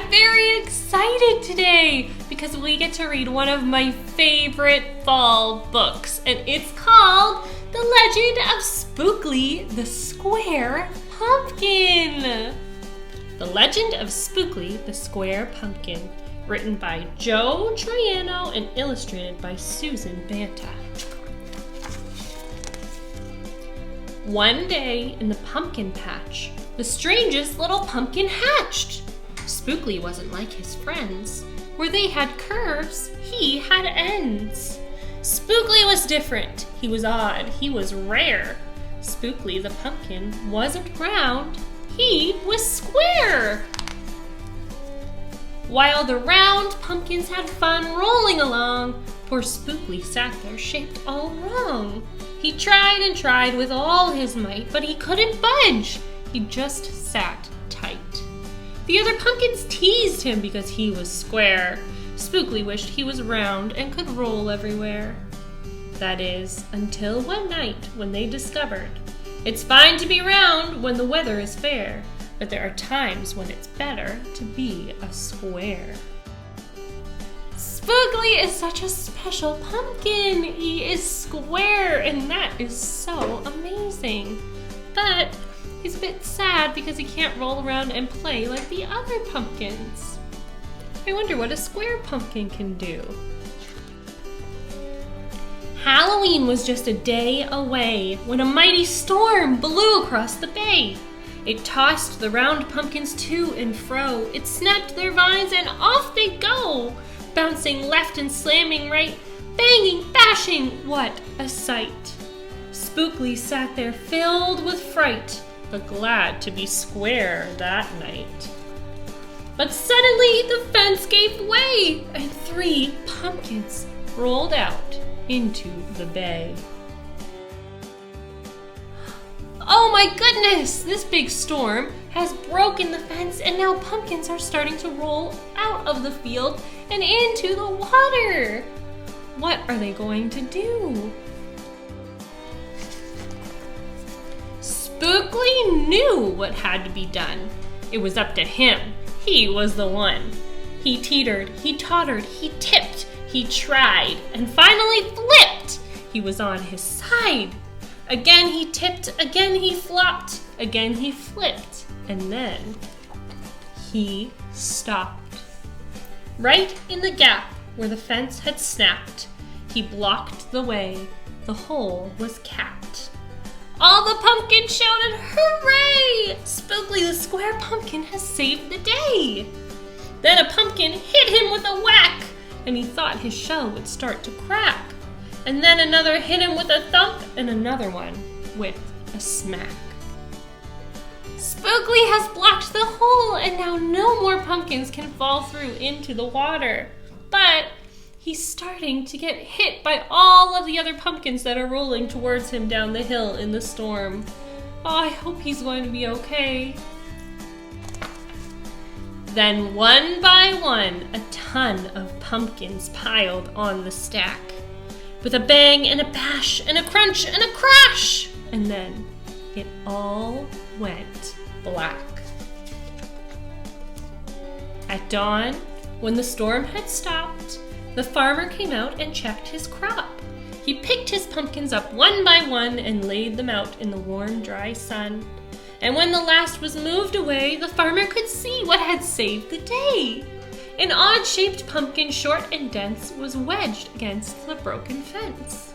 I'm very excited today because we get to read one of my favorite fall books, and it's called The Legend of Spookley the Square Pumpkin. The Legend of Spookley the Square Pumpkin, written by Joe Troiano and illustrated by Susan Banta. One day in the pumpkin patch, the strangest little pumpkin hatched. Spookley wasn't like his friends. Where they had curves, he had ends. Spookley was different. He was odd. He was rare. Spookley the pumpkin wasn't round. He was square. While the round pumpkins had fun rolling along, poor Spookley sat there shaped all wrong. He tried and tried with all his might, but he couldn't budge. He just sat tight. The other pumpkins teased him because he was square. Spookley wished he was round and could roll everywhere. That is, until one night when they discovered it's fine to be round when the weather is fair, but there are times when it's better to be a square. Spookley is such a special pumpkin. He is square, and that is so amazing. But he's a bit sad because he can't roll around and play like the other pumpkins. I wonder what a square pumpkin can do. Halloween was just a day away when a mighty storm blew across the bay. It tossed the round pumpkins to and fro. It snapped their vines and off they go, bouncing left and slamming right, banging, bashing, what a sight. Spookley sat there filled with fright, but glad to be square that night. But suddenly the fence gave way, and 3 pumpkins rolled out into the bay. Oh my goodness! This big storm has broken the fence, and now pumpkins are starting to roll out of the field and into the water. What are they going to do? Spookley knew what had to be done. It was up to him. He was the one. He teetered, he tottered, he tipped, he tried, and finally flipped. He was on his side. Again he tipped, again he flopped, again he flipped, and then he stopped. Right in the gap where the fence had snapped, he blocked the way. The hole was capped. All the pumpkins shouted, "Hooray! Spookley the Square Pumpkin has saved the day!" Then a pumpkin hit him with a whack, and he thought his shell would start to crack. And then another hit him with a thump, and another one with a smack. Spookley has blocked the hole, and now no more pumpkins can fall through into the water. But he's starting to get hit by all of the other pumpkins that are rolling towards him down the hill in the storm. Oh, I hope he's going to be okay. Then one by one, a ton of pumpkins piled on the stack. With a bang and a bash and a crunch and a crash, and then it all went black. At dawn, when the storm had stopped, the farmer came out and checked his crop. He picked his pumpkins up one by one and laid them out in the warm, dry sun. And when the last was moved away, the farmer could see what had saved the day. An odd-shaped pumpkin, short and dense, was wedged against the broken fence.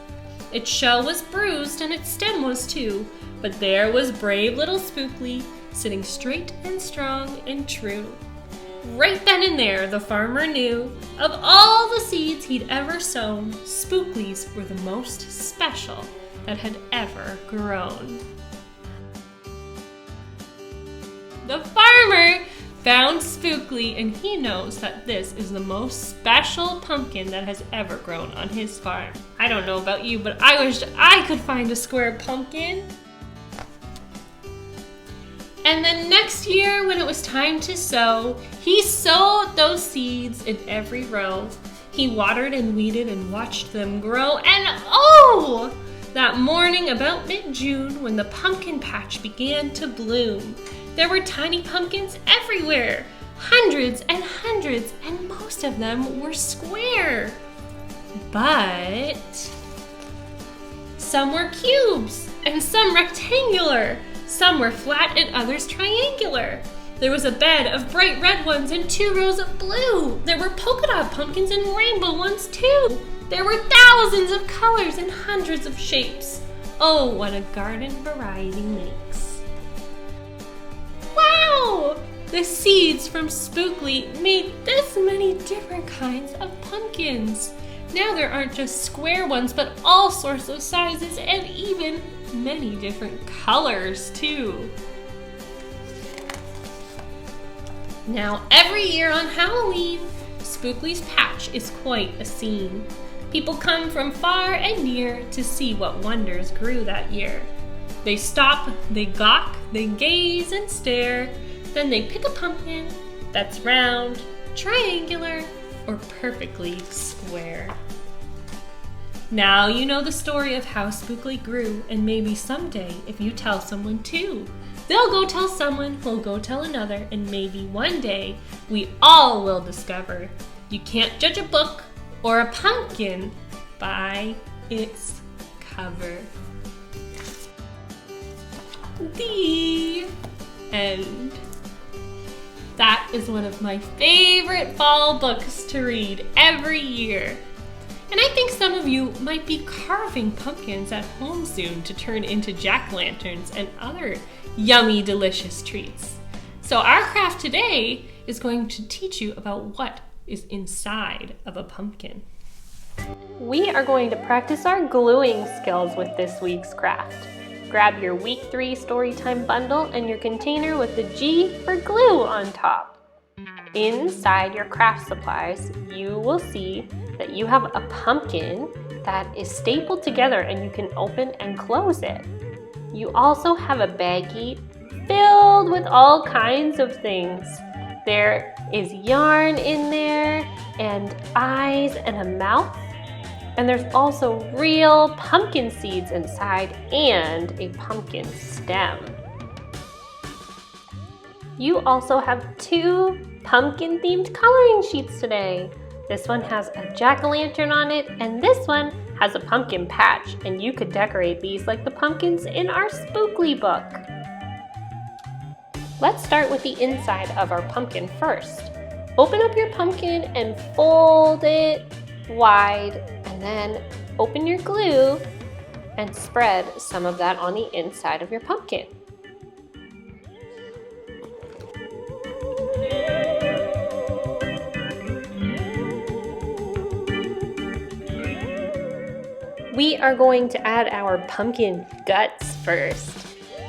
Its shell was bruised and its stem was too, but there was brave little Spookley, sitting straight and strong and true. Right then and there, the farmer knew, of all the seeds he'd ever sown, Spookley's were the most special that had ever grown. The farmer found Spookley, and he knows that this is the most special pumpkin that has ever grown on his farm. I don't know about you, but I wished I could find a square pumpkin. And then next year, when it was time to sow, he sowed those seeds in every row. He watered and weeded and watched them grow, and oh! That morning about mid-June, when the pumpkin patch began to bloom, there were tiny pumpkins everywhere, hundreds and hundreds, and most of them were square. But some were cubes, and some rectangular. Some were flat and others triangular. There was a bed of bright red ones and 2 rows of blue. There were polka dot pumpkins and rainbow ones too. There were thousands of colors and hundreds of shapes. Oh, what a garden variety makes. Wow! The seeds from Spookley made this many different kinds of pumpkins. Now there aren't just square ones, but all sorts of sizes and even many different colors too. Now every year on Halloween, Spookley's patch is quite a scene. People come from far and near to see what wonders grew that year. They stop, they gawk, they gaze and stare, then they pick a pumpkin that's round, triangular, or perfectly square. Now you know the story of how Spookley grew, and maybe someday if you tell someone too, they'll go tell someone who'll go tell another, and maybe one day we all will discover you can't judge a book or a pumpkin by its cover. The end. That is one of my favorite fall books to read every year. And I think some of you might be carving pumpkins at home soon to turn into jack-o'-lanterns and other yummy, delicious treats. So our craft today is going to teach you about what is inside of a pumpkin. We are going to practice our gluing skills with this week's craft. Grab your week 3 storytime bundle and your container with the G for glue on top. Inside your craft supplies, you will see that you have a pumpkin that is stapled together and you can open and close it. You also have a baggie filled with all kinds of things. There is yarn in there and eyes and a mouth. And there's also real pumpkin seeds inside and a pumpkin stem. You also have 2 pumpkin-themed coloring sheets today. This one has a jack-o'-lantern on it, and this one has a pumpkin patch, and you could decorate these like the pumpkins in our Spookley book. Let's start with the inside of our pumpkin first. Open up your pumpkin and fold it wide, and then open your glue and spread some of that on the inside of your pumpkin. We are going to add our pumpkin guts first.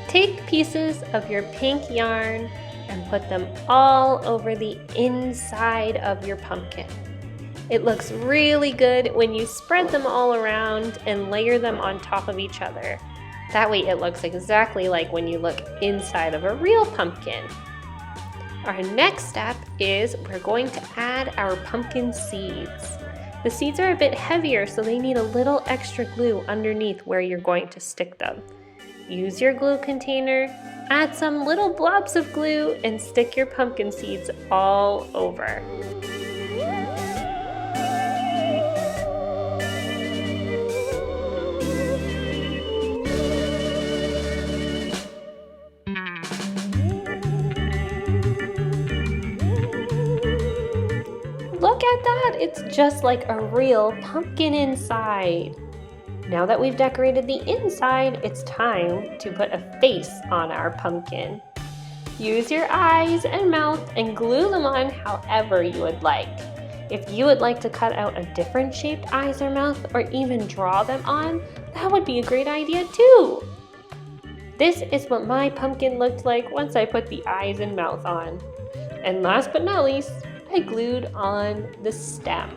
Take pieces of your pink yarn and put them all over the inside of your pumpkin. It looks really good when you spread them all around and layer them on top of each other. That way it looks exactly like when you look inside of a real pumpkin. Our next step is we're going to add our pumpkin seeds. The seeds are a bit heavier, so they need a little extra glue underneath where you're going to stick them. Use your glue container, add some little blobs of glue, and stick your pumpkin seeds all over. Look at that! It's just like a real pumpkin inside. Now that we've decorated the inside, it's time to put a face on our pumpkin. Use your eyes and mouth and glue them on however you would like. If you would like to cut out a different shaped eyes or mouth or even draw them on, that would be a great idea too. This is what my pumpkin looked like once I put the eyes and mouth on. And last but not least, I glued on the stem.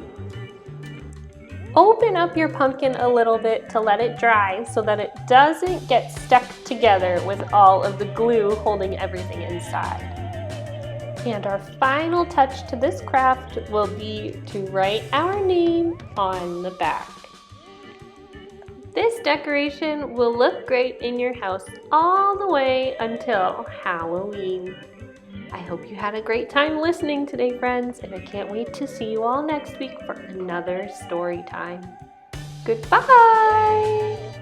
Open up your pumpkin a little bit to let it dry so that it doesn't get stuck together with all of the glue holding everything inside. And our final touch to this craft will be to write our name on the back. This decoration will look great in your house all the way until Halloween. I hope you had a great time listening today, friends, and I can't wait to see you all next week for another story time. Goodbye!